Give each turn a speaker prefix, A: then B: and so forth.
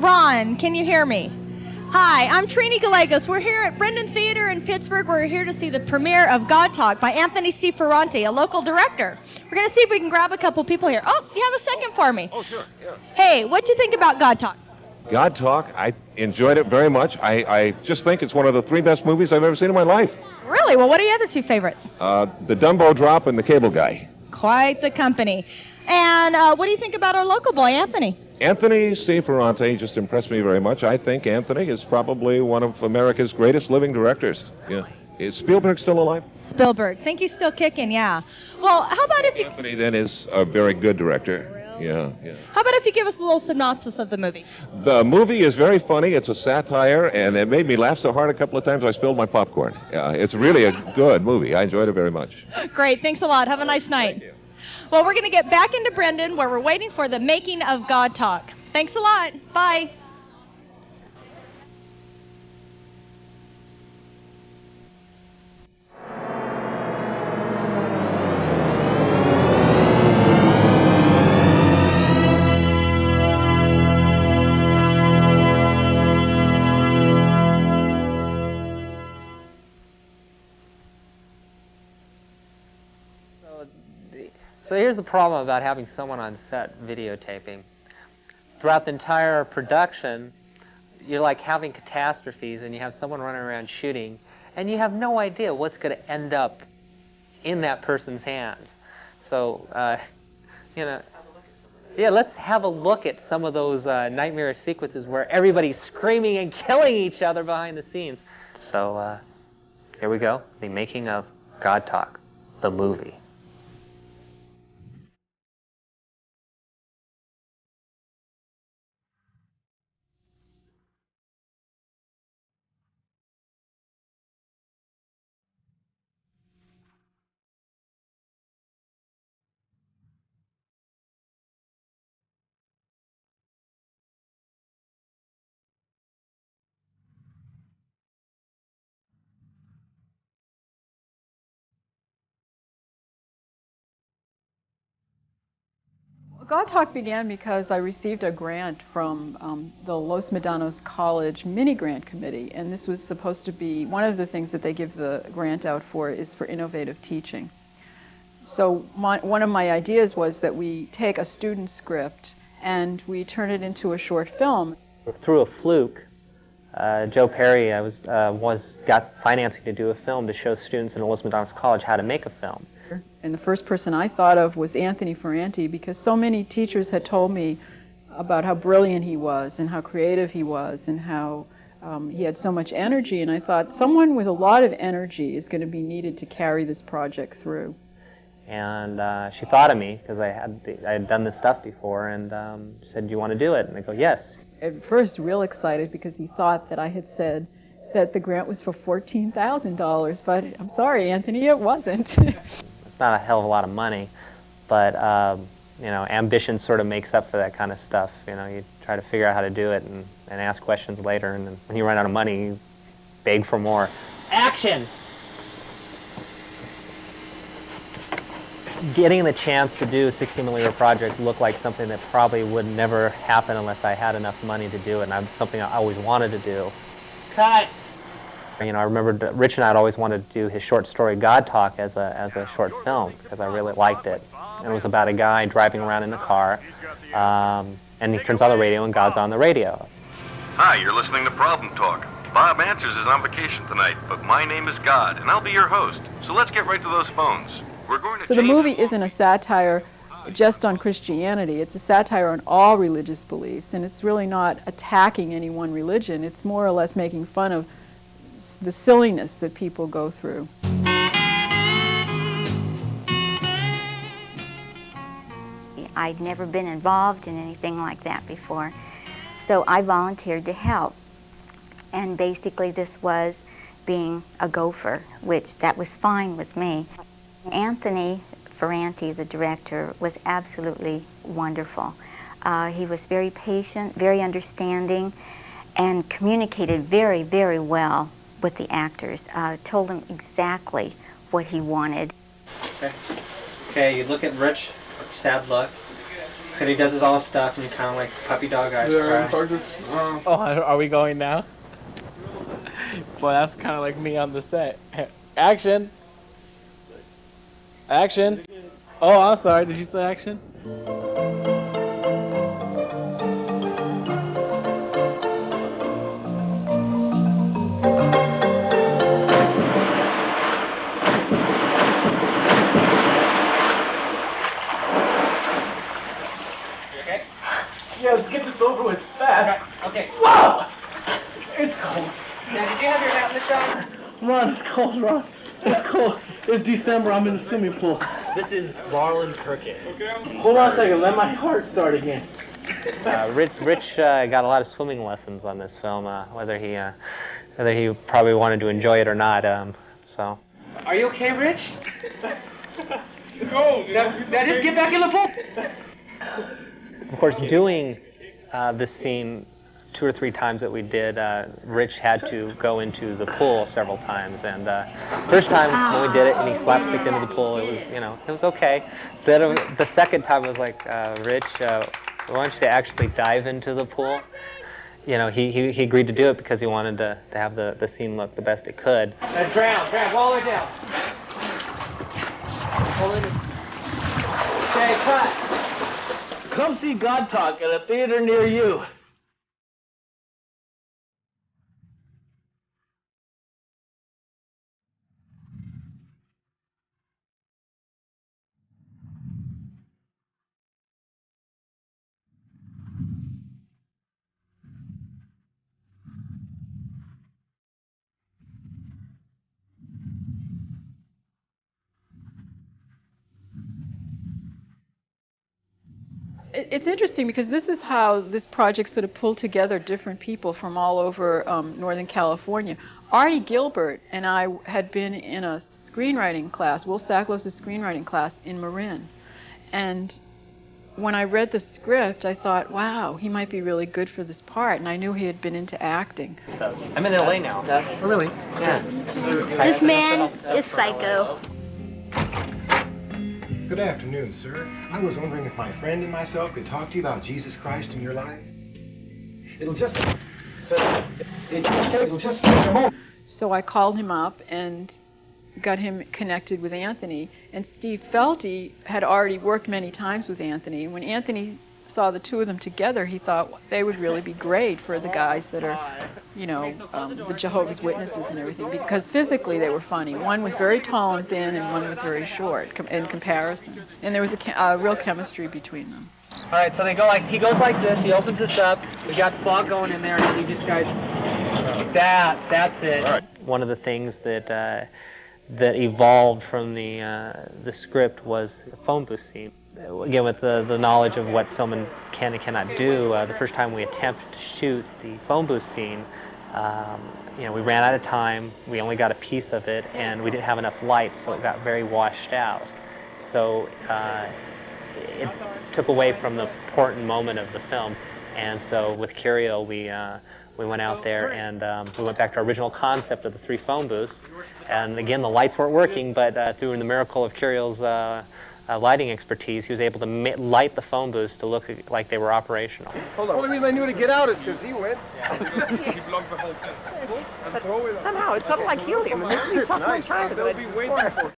A: Ron, can you hear me? Hi, I'm Trine Gallegos. We're here at Brenden Theater in Pittsburg. We're here to see the premiere of God Talk by Anthony C. Ferrante, a local director. We're going to see if we can grab a couple people here. Oh, you have a second for me.
B: Oh, sure, yeah.
A: Hey, what do you think about God Talk?
B: God Talk, I enjoyed it very much. I just think it's one of the 3 best movies I've ever seen in my life.
A: Really? Well, what are your other 2 favorites?
B: The Dumbo Drop and The Cable Guy.
A: Quite the company. And what do you think about our local boy, Anthony?
B: Anthony C. Ferrante just impressed me very much. I think Anthony is probably one of America's greatest living directors. Yeah. Is Spielberg still alive?
A: Spielberg. Think he's still kicking, yeah. Well, how about if you...
B: Anthony then is a very good director. Yeah.
A: How about if you give us a little synopsis of the movie?
B: The movie is very funny. It's a satire, and it made me laugh so hard a couple of times I spilled my popcorn. It's really a good movie. I enjoyed it very much.
A: Great. Thanks a lot. Have a nice night.
B: Thank you.
A: Well, we're going to get back into Brenden, where we're waiting for the making of God Talk. Thanks a lot. Bye.
C: So here's the problem about having someone on set videotaping. Throughout the entire production, you're like having catastrophes, and you have someone running around shooting, and you have no idea what's going to end up in that person's hands. So, yeah, let's have a look at some of those nightmarish sequences where everybody's screaming and killing each other behind the scenes. So, here we go, the making of God Talk, the movie.
D: God Talk began because I received a grant from the Los Medanos College mini-grant committee, and this was supposed to be one of the things that they give the grant out for is for innovative teaching. So one of my ideas was that we take a student script and we turn it into a short film.
C: Through a fluke, Joe Perry got financing to do a film to show students in Los Medanos College how to make a film.
D: And the first person I thought of was Anthony Ferrante, because so many teachers had told me about how brilliant he was and how creative he was and how he had so much energy. And I thought someone with a lot of energy is going to be needed to carry this project through.
C: And she thought of me because I had done this stuff before, and said, "Do you want to do it?" And I go, "Yes."
D: At first, real excited because he thought that I had said that the grant was for $14,000, but I'm sorry, Anthony, it wasn't.
C: It's not a hell of a lot of money, but ambition sort of makes up for that kind of stuff. You try to figure out how to do it and ask questions later, and then when you run out of money, you beg for more. Action! Getting the chance to do a 60mm project looked like something that probably would never happen unless I had enough money to do it, and that's something I always wanted to do. Cut! I remember Rich and I had always wanted to do his short story God Talk as a short film because I really liked it. And it was about a guy driving around in a car, and he turns on the radio and God's on the radio.
E: Hi, you're listening to Problem Talk. Bob Answers is on vacation tonight, but my name is God, and I'll be your host. So let's get right to those phones. We're going to
D: So the movie isn't a satire just on Christianity. It's a satire on all religious beliefs, and it's really not attacking any one religion. It's more or less making fun of the silliness that people go through.
F: I'd never been involved in anything like that before, so I volunteered to help. And basically this was being a gopher, which that was fine with me. Anthony Ferrante, the director, was absolutely wonderful. He was very patient, very understanding, and communicated very, very well with the actors. Told them exactly what he wanted.
C: Okay, you look at Rich, sad look. And he does his all stuff, and you kind of like puppy dog eyes.
G: Yeah,
H: Oh, are we going now? Boy, that's kind of like me on the set. Action! Action! Oh, I'm sorry. Did you say action?
G: Yeah, let's get this over with fast.
C: Okay.
G: Whoa! It's cold.
C: Now, did you have your hat in the shot?
G: Ron, it's cold, Ron. It's cold. It's December. I'm in the swimming pool.
C: This is Marlon Kirkett.
G: Hold on a second. Let my heart start again.
C: Rich got a lot of swimming lessons on this film, whether he probably wanted to enjoy it or not. So. Are you okay, Rich?
G: Go.
C: Now just get back in the pool. Of course, doing this scene 2 or 3 times that we did, Rich had to go into the pool several times. And first time when we did it and he slapsticked into the pool, it was, it was okay. Then the second time was like, Rich, we want you to actually dive into the pool. He agreed to do it because he wanted to have the scene look the best it could.
G: Drown, all the way down.
C: Hold it.
G: Okay, cut. Come see God Talk at a theater near you.
D: It's interesting because this is how this project sort of pulled together different people from all over Northern California. Artie Gilbert and I had been in a screenwriting class, Will Sacklow's screenwriting class in Marin. And when I read the script, I thought, wow, he might be really good for this part. And I knew he had been into acting.
C: I'm in LA now.
H: Oh, really?
C: Yeah.
F: This man is psycho.
I: Good afternoon, sir. I was wondering if my friend and myself could talk to you about Jesus Christ in your life. It'll just take a moment.
D: So I called him up and got him connected with Anthony. And Steve Felty had already worked many times with Anthony. When Anthony saw the two of them together, he thought they would really be great for the guys that are, the Jehovah's Witnesses and everything, because physically they were funny. One was very tall and thin, and one was very short in comparison. And there was a real chemistry between them.
C: All right, so he goes like this. He opens this up. We got fog going in there, and you just guys. That's it. All right. One of the things that evolved from the script was the phone booth scene. Again, with the knowledge of what film can and cannot do, the first time we attempted to shoot the phone booth scene, we ran out of time. We only got a piece of it, and we didn't have enough light, so it got very washed out. So it took away from the important moment of the film. And so with Curiel, we went out there and we went back to our original concept of the 3 phone booths. And again, the lights weren't working, but through the miracle of Curiel's lighting expertise, he was able to light the phone booths to look like they were operational.
I: Hold on. The only reason I knew to get out is because he went.
J: Somehow, it's something like helium. It makes me tough one time.